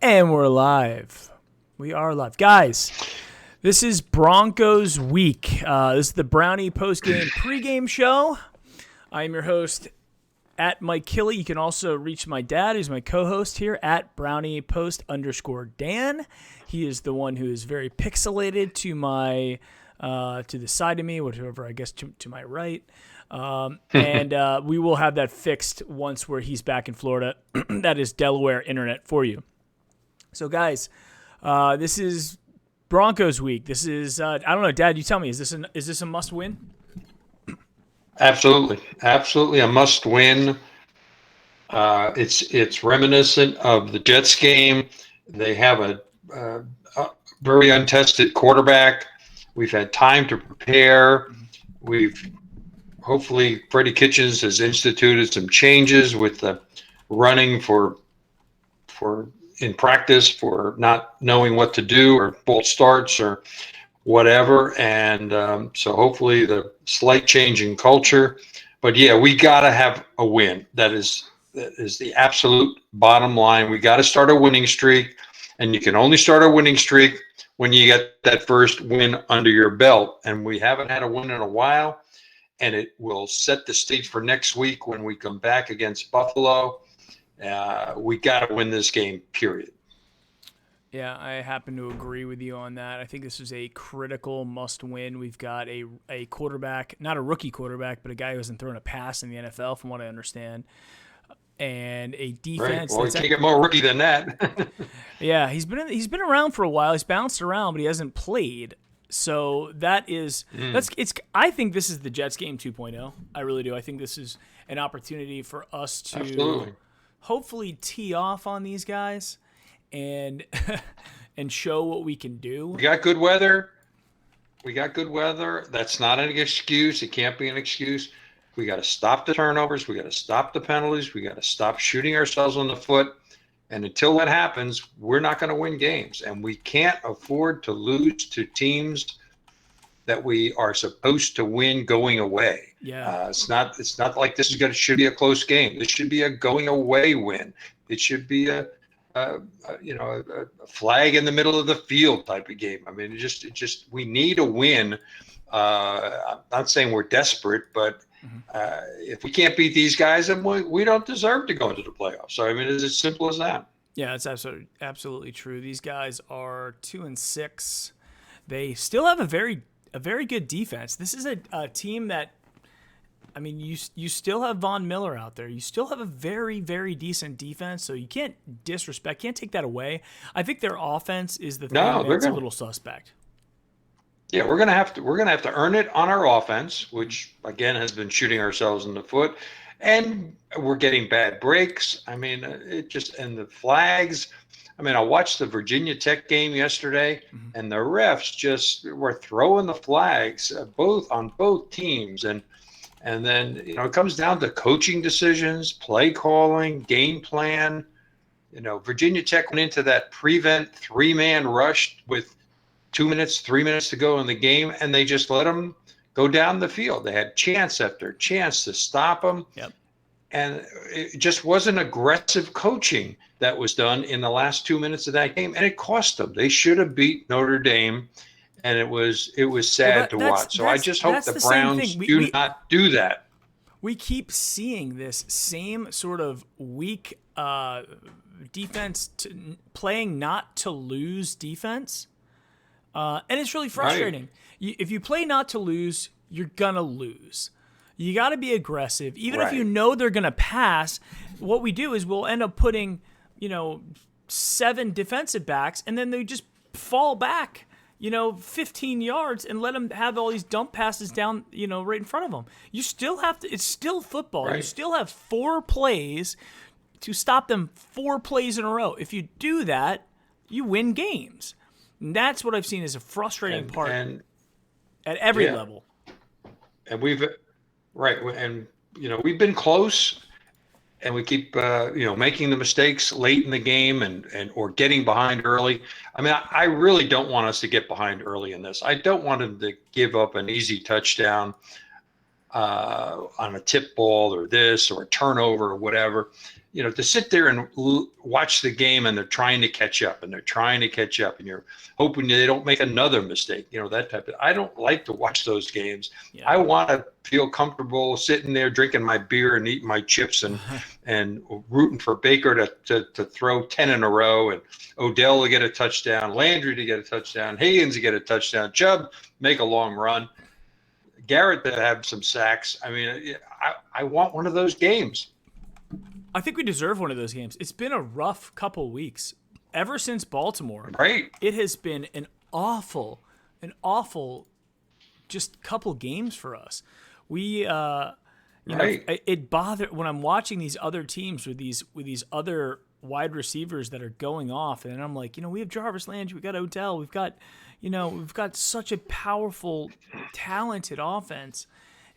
And we're live. We are live. Guys, this is Broncos week. This is the Brownie post-game pregame show. I am your host, at Mike Killey. You can also reach my dad, who's my co-host here, at BrowniePost_Dan. He is the one who is very pixelated to my to the side of me, whatever, I guess to my right. And we will have that fixed once he's back in Florida. That is Delaware internet for you. So, guys, this is Broncos week. This is I don't know, Dad. You tell me. Is this a must win? Absolutely a must win. It's reminiscent of the Jets game. They have a very untested quarterback. We've had time to prepare. Hopefully Freddie Kitchens has instituted some changes with the running for in practice for not knowing what to do or false starts or whatever. And so hopefully the slight change in culture. But yeah, we got to have a win. That is the absolute bottom line. We got to start a winning streak. And you can only start a winning streak when you get that first win under your belt. And we haven't had a win in a while. And it will set the stage for next week when we come back against Buffalo. We got to win this game, period. Yeah, I happen to agree with you on that. I think this is a critical must-win. We've got a quarterback, not a rookie quarterback, but a guy who hasn't thrown a pass in the NFL, from what I understand, and a defense. Right. Well, you can't get more rookie than that. Yeah, he's been around for a while. He's bounced around, but he hasn't played. So that is I think this is the Jets game 2.0. I really do. I think this is an opportunity for us to hopefully tee off on these guys and show what we can do. We got good weather. That's not an excuse. It can't be an excuse. We got to stop the turnovers. We got to stop the penalties. We got to stop shooting ourselves in the foot. And until that happens, we're not going to win games. And we can't afford to lose to teams that we are supposed to win going away. Yeah. It's not like should be a close game. This should be a going away win. It should be a flag in the middle of the field type of game. I mean, we need a win. I'm not saying we're desperate, but if we can't beat these guys, then we don't deserve to go into the playoffs. So I mean, it's as simple as that. Yeah, it's absolutely true. These guys are 2-6. They still have a very good defense. This is a team that, I mean, you still have Von Miller out there. You still have a very, very decent defense, so you can't take that away. I think their offense is the thing that's a little suspect. Yeah, we're gonna have to earn it on our offense, which again has been shooting ourselves in the foot, and we're getting bad breaks. I mean, and the flags. I mean, I watched the Virginia Tech game yesterday, and the refs just were throwing the flags on both teams, and then it comes down to coaching decisions, play calling, game plan. Virginia Tech went into that prevent 3-man rush with 3 minutes to go in the game, and they just let them go down the field. They had chance after chance to stop them. Yep. And it just wasn't aggressive coaching that was done in the last 2 minutes of that game, and it cost them. They should have beat Notre Dame, and it was sad to watch. So I just hope the Browns do not do that. We keep seeing this same sort of weak defense, playing not to lose defense. And it's really frustrating. Right. If you play not to lose, you're going to lose. You got to be aggressive. Even if you know they're going to pass, what we do is we'll end up putting, 7 defensive backs, and then they just fall back, 15 yards and let them have all these dump passes down, right in front of them. You still have to – it's still football. Right. You still have 4 plays to stop them 4 plays in a row. If you do that, you win games. And that's what I've seen as a frustrating part at every level. And we've been close, and we keep making the mistakes late in the game and or getting behind early. I mean, I really don't want us to get behind early in this. I don't want them to give up an easy touchdown. on a tip ball or this or a turnover or whatever. To sit there and watch the game and they're trying to catch up and you're hoping they don't make another mistake, that type of. I don't like to watch those games. Yeah. I want to feel comfortable sitting there drinking my beer and eating my chips and rooting for Baker to throw 10 in a row and Odell to get a touchdown, Landry to get a touchdown, Higgins to get a touchdown, Chubb make a long run, Garrett to have some sacks. I mean, I want one of those games. I think we deserve one of those games. It's been a rough couple weeks. Ever since Baltimore, right? It has been an awful just couple games for us. We it bothered when I'm watching these other teams with these other wide receivers that are going off, and I'm like, we have Jarvis Landry, we got Odell, we've got such a powerful, talented offense.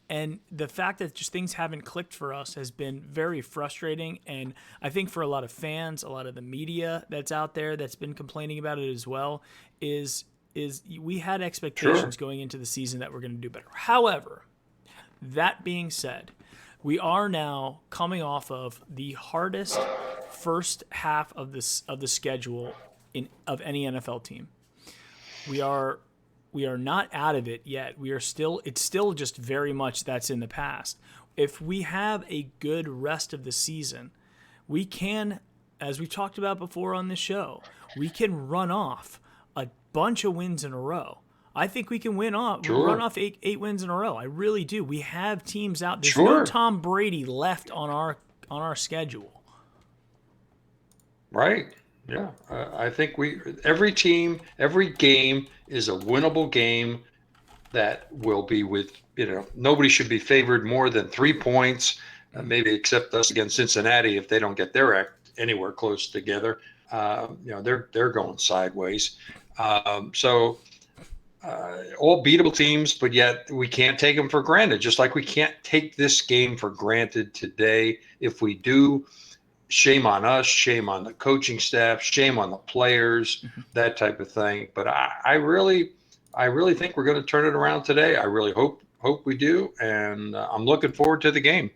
And the fact that just things haven't clicked for us has been very frustrating. And I think for a lot of fans, a lot of the media that's out there that's been complaining about it as well, is we had expectations going into the season that we're going to do better. However, that being said, we are now coming off of the hardest first half of the schedule of any NFL team. We are not out of it yet. It's still just very much that's in the past. If we have a good rest of the season, we can, as we've talked about before on this show, we can run off a bunch of wins in a row. I think we can run off eight wins in a row. I really do. We have teams out. There's no Tom Brady left on our schedule. Right. Yeah, I think every game is a winnable game that will be with, nobody should be favored more than 3 points, maybe except us against Cincinnati if they don't get their act anywhere close together. They're going sideways. So all beatable teams, but yet we can't take them for granted, just like we can't take this game for granted today. If we do, shame on us, shame on the coaching staff, shame on the players, that type of thing. But I really think we're going to turn it around today. I really hope we do, and I'm looking forward to the game.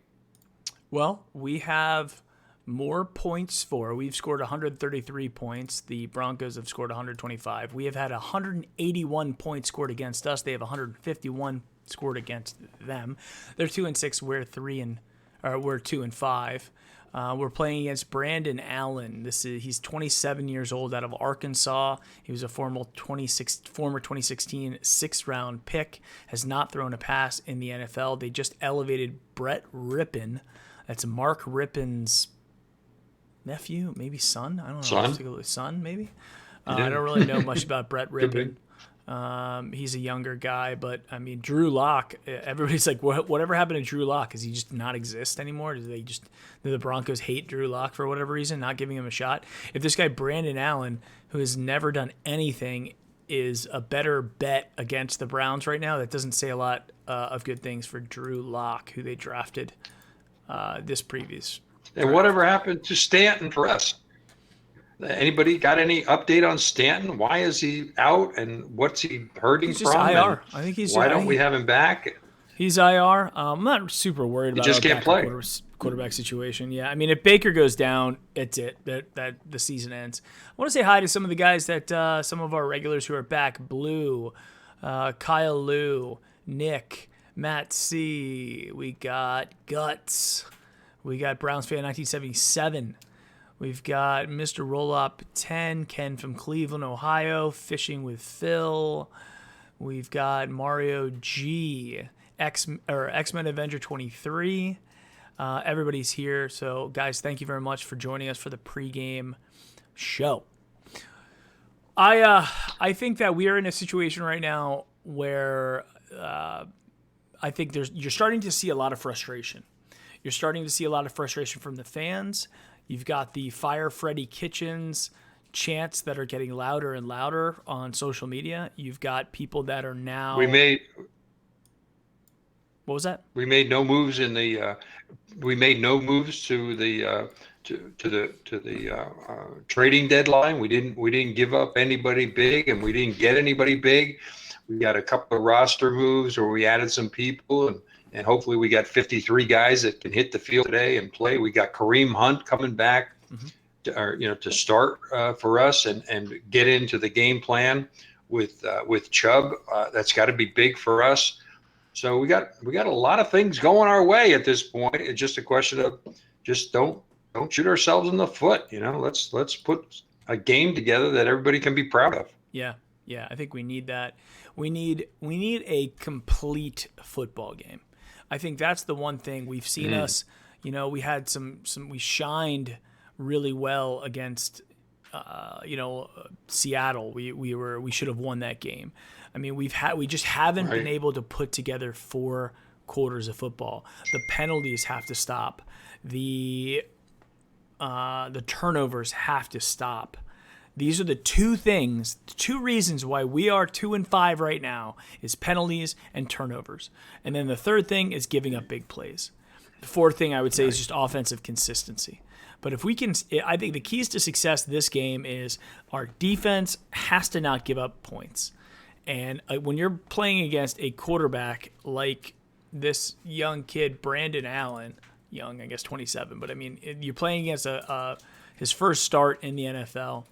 Well, we have more points we've scored 133 points. The Broncos have scored 125. We have had 181 points scored against us. They have 151 scored against them. They're 2-6. We're 2-5. We're playing against Brandon Allen. He's 27 years old, out of Arkansas. He was a former 2016 sixth-round pick. Has not thrown a pass in the NFL. They just elevated Brett Rippon. That's Mark Rippon's nephew, maybe son. I don't know. Son, maybe. I don't really know much about Brett Rippon. He's a younger guy, but I mean, Drew Lock, everybody's like, whatever happened to Drew Lock? Does he just not exist anymore? Do the Broncos hate Drew Lock for whatever reason, not giving him a shot? If this guy, Brandon Allen, who has never done anything, is a better bet against the Browns right now, that doesn't say a lot of good things for Drew Lock, who they drafted this previous draft. And whatever happened to Stanton for us? Anybody got any update on Stanton? Why is he out, and what's he hurting he's just from? IR. I think he's. Why don't we have him back? He's IR. I'm not super worried about. He just can't play. Quarterback situation. Yeah, I mean, if Baker goes down, it's it. That the season ends. I want to say hi to some of the guys that some of our regulars who are back: Blue, Kyle Lou, Nick, Matt C. We got Guts. We got Browns fan 1977. We've got Mr. Roll-Up 10, Ken from Cleveland, Ohio, Fishing with Phil. We've got Mario G, X-Men Avenger 23. Everybody's here. So, guys, thank you very much for joining us for the pregame show. I think that we are in a situation right now where I think you're starting to see a lot of frustration. You're starting to see a lot of frustration from the fans. You've got the Fire Freddy Kitchens chants that are getting louder and louder on social media. You've got people that are now. What was that? We made no moves in the. We made no moves to the trading deadline. We didn't give up anybody big, and we didn't get anybody big. We got a couple of roster moves where we added some people, and hopefully we got 53 guys that can hit the field today and play. We got Kareem Hunt coming back to start for us and get into the game plan with Chubb. That's got to be big for us. So we got a lot of things going our way at this point. It's just a question of just don't shoot ourselves in the foot. Let's put a game together that everybody can be proud of. Yeah, I think we need that. We need a complete football game. I think that's the one thing we've seen us. We had we shined really well against Seattle. We should have won that game. I mean, we just haven't been able to put together 4 quarters of football. The penalties have to stop. The turnovers have to stop. These are the 2 reasons why we are 2-5 right now is penalties and turnovers. And then the third thing is giving up big plays. The fourth thing I would say is just offensive consistency. But if we can, I think the keys to success this game is our defense has to not give up points. And when you're playing against a quarterback like this young kid, Brandon Allen, young, I guess 27, but I mean, you're playing against his first start in the NFL.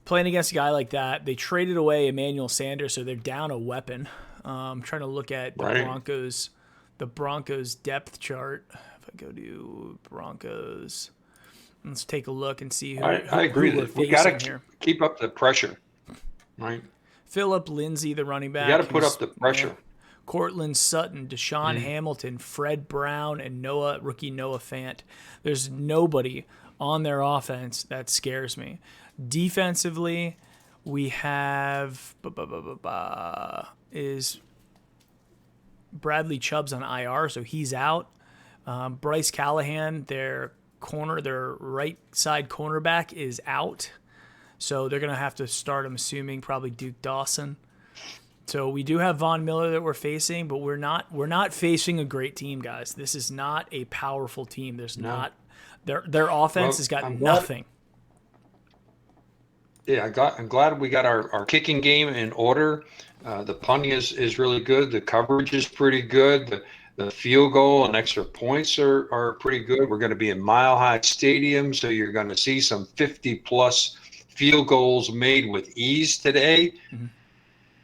Playing against a guy like that, they traded away Emmanuel Sanders, so they're down a weapon. I'm trying to look at the Broncos depth chart. If I go to Broncos, let's take a look and see who. I agree that we got to keep up the pressure, right? Phillip Lindsay, the running back. You got to put up the pressure. Cortland Sutton, Deshaun Hamilton, Fred Brown, and rookie Noah Fant. There's nobody on their offense that scares me. Defensively, we have is Bradley Chubb's on IR, so he's out. Bryce Callahan, their right side cornerback, is out. So they're going to have to start, I'm assuming, probably Duke Dawson. So we do have Von Miller that we're facing, but we're not facing a great team, guys. This is not a powerful team. Their offense has got nothing. Yeah, I'm glad we got our kicking game in order. The punting is really good. The coverage is pretty good. The field goal and extra points are pretty good. We're going to be in Mile High Stadium, so you're going to see some 50-plus field goals made with ease today. Mm-hmm.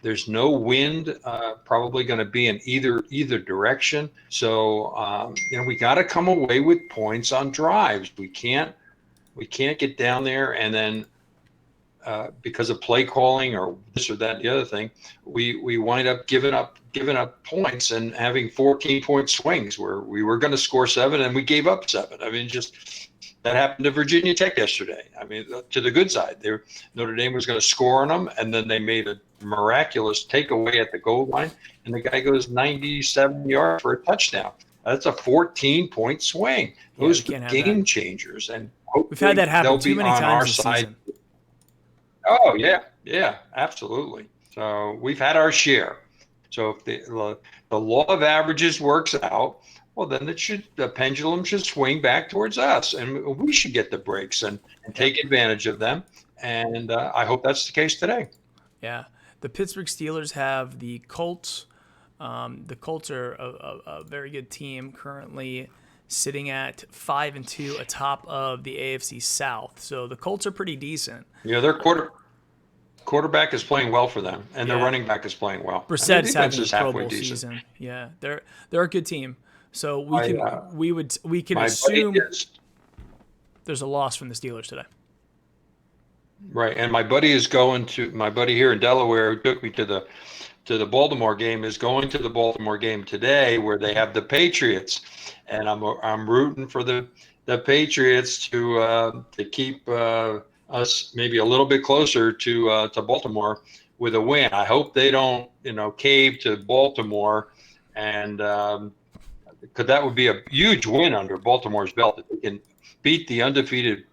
There's no wind, probably going to be in either direction. So we got to come away with points on drives. We can't get down there and then because of play calling or this or that, the other thing, we wind up giving up points and having 14-point swings where we were going to score 7 and we gave up 7. I mean, just that happened to Virginia Tech yesterday. I mean, to the good side, Notre Dame was going to score on them, and then they made a miraculous takeaway at the goal line, and the guy goes 97 yards for a touchdown. That's a 14-point swing. Those are game changers, and we've had that happen too many times this season. Oh, yeah, absolutely. So we've had our share. So if the law of averages works out, well, then the pendulum should swing back towards us, and we should get the breaks and take advantage of them. And I hope that's the case today. Yeah. The Pittsburgh Steelers have the Colts. The Colts are a very good team, currently sitting at 5-2 atop of the AFC South. So the Colts are pretty decent. Yeah, their quarterback is playing well for them, and their running back is playing well. Brissett's having a Pro Bowl season. Yeah, they're a good team. So we can assume there's a loss from the Steelers today. Right, and my buddy here in Delaware who took me to the Baltimore game is going to the Baltimore game today where they have the Patriots, and I'm rooting for the Patriots to keep us maybe a little bit closer to Baltimore with a win. I hope they don't cave to Baltimore, and because that would be a huge win under Baltimore's belt if they can beat the undefeated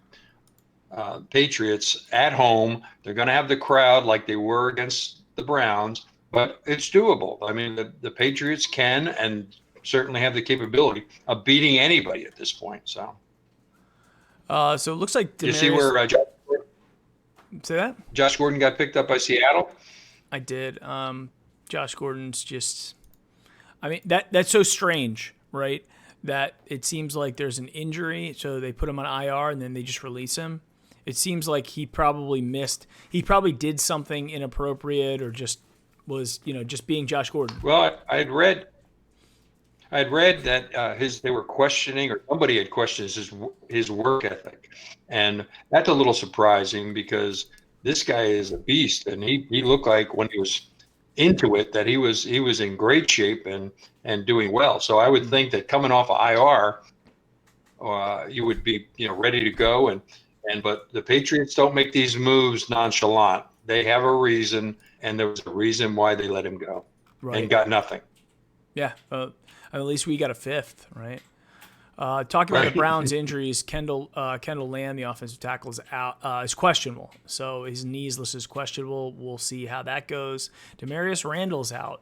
Patriots at home. They're going to have the crowd like they were against the Browns, but it's doable. I mean, the Patriots can and certainly have the capability of beating anybody at this point. So it looks like you see where say that Josh Gordon got picked up by Seattle. I did. Josh Gordon's just. I mean, that's so strange, right? That it seems like there's an injury, so they put him on IR and then they just release him. It seems like he probably missed. He probably did something inappropriate or just was, just being Josh Gordon. Well, I'd read that they were questioning, or somebody had questioned his work ethic, and that's a little surprising because this guy is a beast, and he looked like when he was into it that he was in great shape and doing well. So I would think that coming off of IR, you would be ready to go, but the Patriots don't make these moves nonchalant. They have a reason, and there was a reason why they let him go, Right. and got nothing. Yeah. At least we got a fifth, right? Talking about the Right. Browns' injuries, Kendall Lamb, the offensive tackle, is out. Is questionable. So his knees list is questionable. We'll see how that goes. Demarius Randall's out.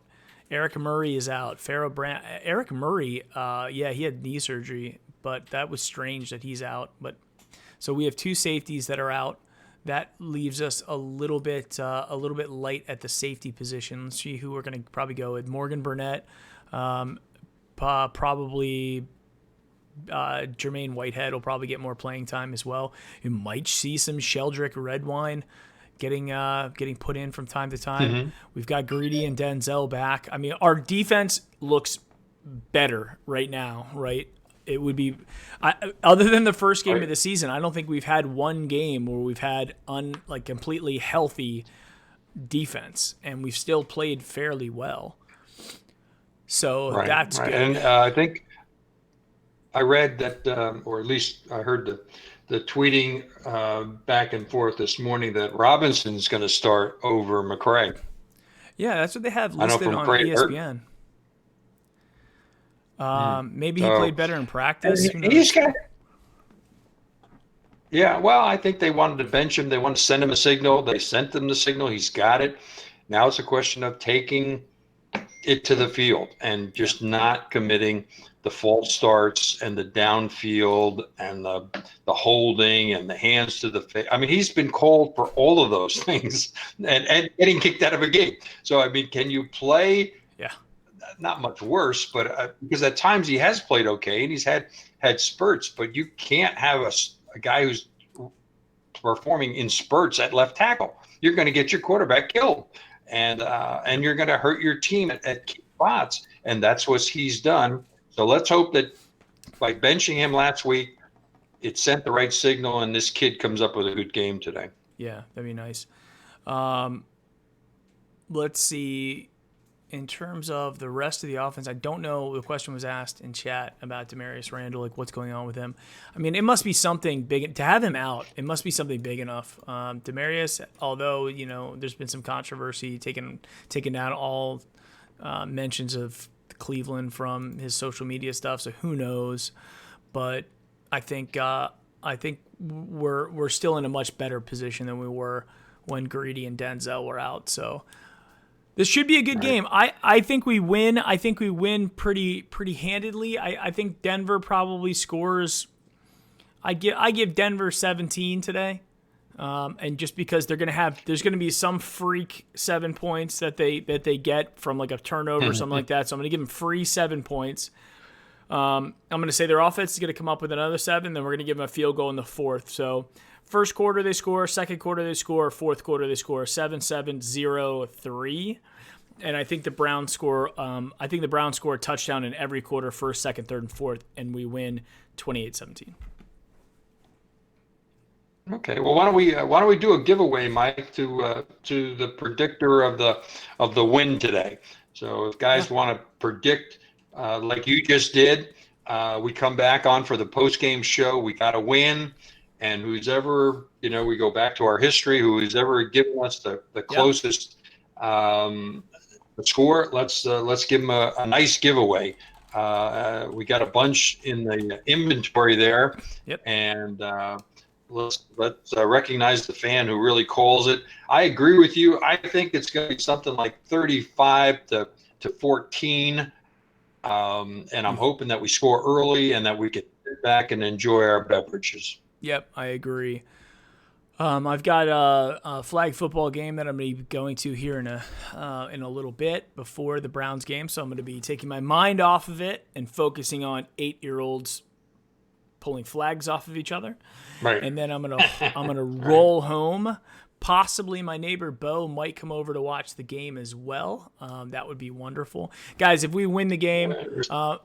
Eric Murray is out. Eric Murray, he had knee surgery, but that was strange that he's out. But so we have two safeties that are out. That leaves us a little bit light at the safety position. Let's see who we're going to probably go with. Morgan Burnett, probably Jermaine Whitehead will probably get more playing time as well. You might see some Sheldrick Redwine getting put in from time to time. Mm-hmm. We've got Greedy and Denzel back. I mean, our defense looks better right now, right? It would be, other than the first game of the season, I don't think we've had one game where we've had completely healthy defense, and we've still played fairly well. So that's good. And I think I read that, or at least I heard the tweeting back and forth this morning that Robinson's going to start over McCray. Yeah, that's what they have listed on ESPN. Maybe he played better in practice. He's got. Yeah, well, I think they wanted to bench him. They wanted to send him a signal. They sent him the signal. He's got it. Now it's a question of taking it to the field and just not committing the false starts and the downfield and the holding and the hands to the face. I mean, he's been called for all of those things and getting kicked out of a game. So, I mean, can you play? Yeah. Not much worse, but because at times he has played okay and he's had spurts, but you can't have a guy who's performing in spurts at left tackle. You're going to get your quarterback killed, and you're going to hurt your team at key spots, and that's what he's done. So let's hope that by benching him last week, it sent the right signal, and this kid comes up with a good game today. Yeah, that'd be nice. Let's see. In terms of the rest of the offense, I don't know. The question was asked in chat about Demarius Randall, like what's going on with him. I mean, it must be something big to have him out. It must be something big enough. Demarius, although there's been some controversy taking down all mentions of Cleveland from his social media stuff, so who knows? But I think we're still in a much better position than we were when Greedy and Denzel were out. So. This should be a good game. I think we win. I think we win pretty handedly. I think Denver probably scores. I give Denver 17 today, and just because there's gonna be some freak 7 points that they get from like a turnover or something like that. So I'm gonna give them free 7 points. I'm gonna say their offense is gonna come up with another 7, then we're gonna give them a field goal in the fourth. So. First quarter they score, second quarter they score, fourth quarter they score 7-7-0-3, and I think the Browns score. I think the Browns score a touchdown in every quarter, first, second, third, and fourth, and we win 28-17. Okay, well, why don't we do a giveaway, Mike, to the predictor of the win today? So if guys want to predict like you just did, we come back on for the post game show. We got to win. And who's ever, we go back to our history, who's ever given us the closest score, let's give them a nice giveaway. We got a bunch in the inventory there. Yep. And let's recognize the fan who really calls it. I agree with you. I think it's going to be something like 35-14. And I'm hoping that we score early and that we can sit back and enjoy our beverages. Yep, I agree. I've got a flag football game that I'm going to be going to here in a little bit before the Browns game. So I'm going to be taking my mind off of it and focusing on 8-year-olds pulling flags off of each other. Right. And then I'm gonna roll home. Possibly my neighbor Bo might come over to watch the game as well. That would be wonderful, guys. If we win the game,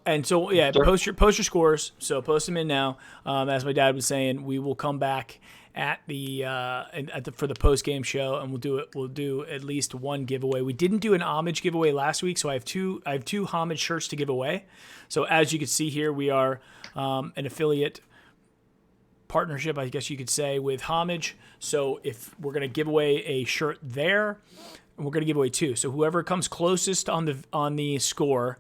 and so yeah, post your scores. So post them in now. As my dad was saying, we will come back at the for the post game show, and we'll do at least one giveaway. We didn't do an homage giveaway last week, so I have two homage shirts to give away. So as you can see here, we are an affiliate partnership, I guess you could say, with Homage. So if we're going to give away a shirt there, we're going to give away two. So whoever comes closest on the score,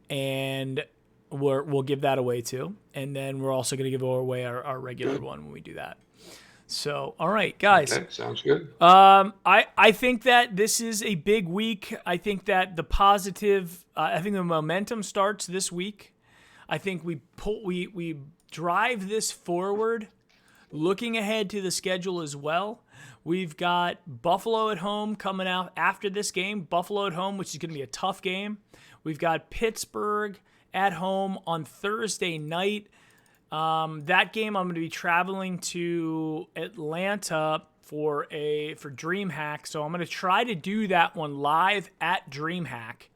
and we'll give that away too. And then we're also going to give away our regular one when we do that. So, all right, guys. Okay, sounds good. I think that this is a big week. I think that I think the momentum starts this week. I think we drive this forward, looking ahead to the schedule as well. We've got Buffalo at home coming out after this game. Buffalo at home, which is going to be a tough game. We've got Pittsburgh at home on Thursday night. That game, I'm going to be traveling to Atlanta for DreamHack, so I'm going to try to do that one live at DreamHack.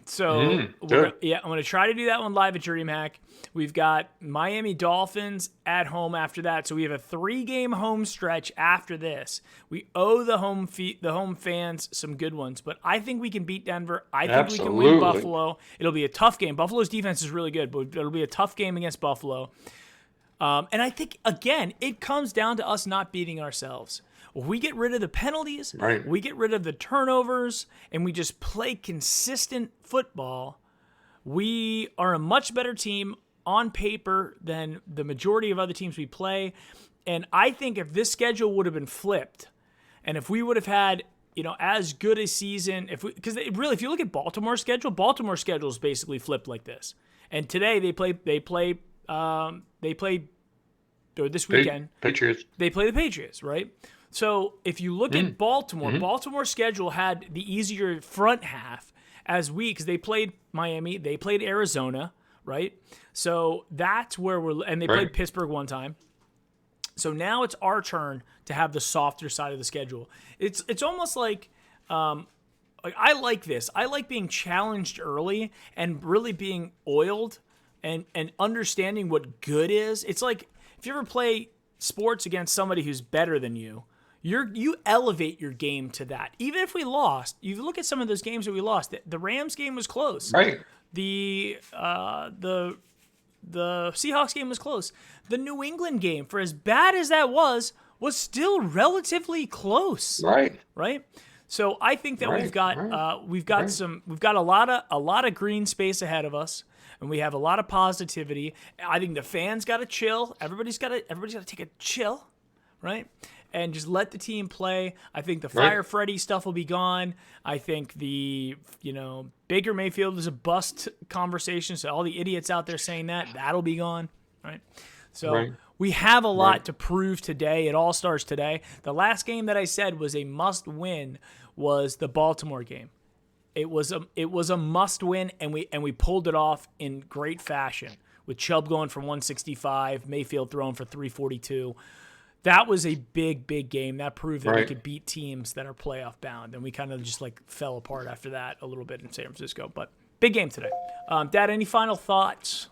So, I'm going to try to do that one live at DreamHack. We've got Miami Dolphins at home after that. So we have a 3-game home stretch after this. We owe the home fans some good ones, but I think we can beat Denver. I think we can win Buffalo. It'll be a tough game. Buffalo's defense is really good, but it'll be a tough game against Buffalo. And I think, again, it comes down to us not beating ourselves. We get rid of the penalties, right. We get rid of the turnovers, and we just play consistent football. We are a much better team on paper than the majority of other teams we play. And I think if this schedule would have been flipped, and if we would have had, as good a season, because really, if you look at Baltimore's schedule is basically flipped like this. And today or this weekend, Patriots. They play the Patriots, right? So if you look at Baltimore, Baltimore's schedule had the easier front half as because they played Miami, they played Arizona, right? So that's where they played Pittsburgh one time. So now it's our turn to have the softer side of the schedule. It's almost like I like this. I like being challenged early and really being oiled and understanding what good is. It's like if you ever play sports against somebody who's better than you, you elevate your game to that. Even if we lost, you look at some of those games that we lost. The Rams game was close. Right. The Seahawks game was close. The New England game, for as bad as that was still relatively close. Right. Right. So I think that we've got a lot of green space ahead of us, and we have a lot of positivity. I think the fans got to chill. Everybody's got to take a chill, right? And just let the team play. I think the Fire Freddy stuff will be gone. I think the Baker Mayfield is a bust conversation. So all the idiots out there saying that'll be gone, right? So we have a lot to prove today. It all starts today. The last game that I said was a must-win was the Baltimore game. It was a must-win, and we pulled it off in great fashion with Chubb going for 165, Mayfield throwing for 342. That was a big, big game. That proved that we could beat teams that are playoff bound, and we kind of just fell apart after that a little bit in San Francisco. But big game today. Dad, any final thoughts?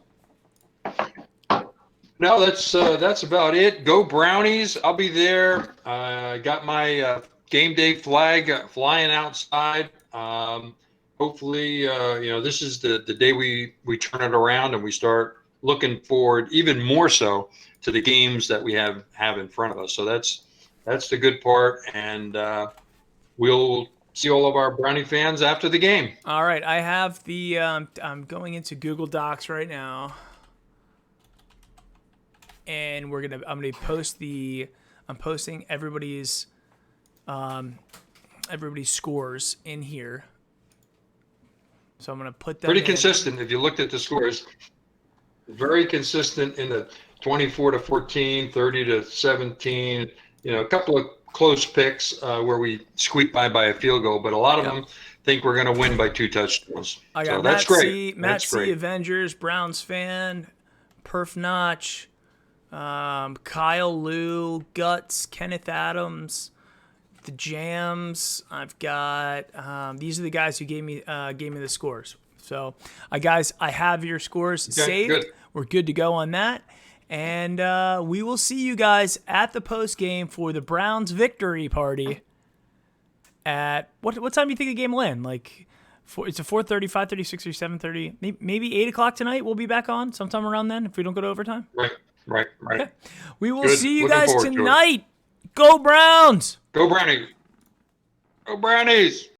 No, that's about it. Go Brownies! I'll be there. Got my game day flag flying outside. Hopefully, this is the day we turn it around and we start looking forward even more so to the games that we have in front of us. So that's the good part, and we'll see all of our Brownie fans after the game. All right, I have the. I'm going into Google Docs right now, and I'm gonna post I'm posting everybody's scores in here. So I'm gonna put them pretty consistent. If you looked at the scores, very consistent in the 24-14, 30-17. A couple of close picks where we squeaked by a field goal, but a lot of them think we're going to win by 2 touchdowns. I got So that's great. Matt That's C, great. Avengers, Browns fan, Perf Notch, Kyle Lou, Guts, Kenneth Adams, the Jams. I've got these are the guys who gave me the scores. So, guys, I have your scores saved. Good. We're good to go on that. And we will see you guys at the post game for the Browns victory party. At what time do you think the game will end? Like, it's a 4:30, 5:30, 6:30, 7:30, maybe 8 o'clock tonight. We'll be back on sometime around then if we don't go to overtime. Right. Okay. We will Good. see you Looking guys forward to it. tonight. Go Browns! Go Brownies! Go Brownies!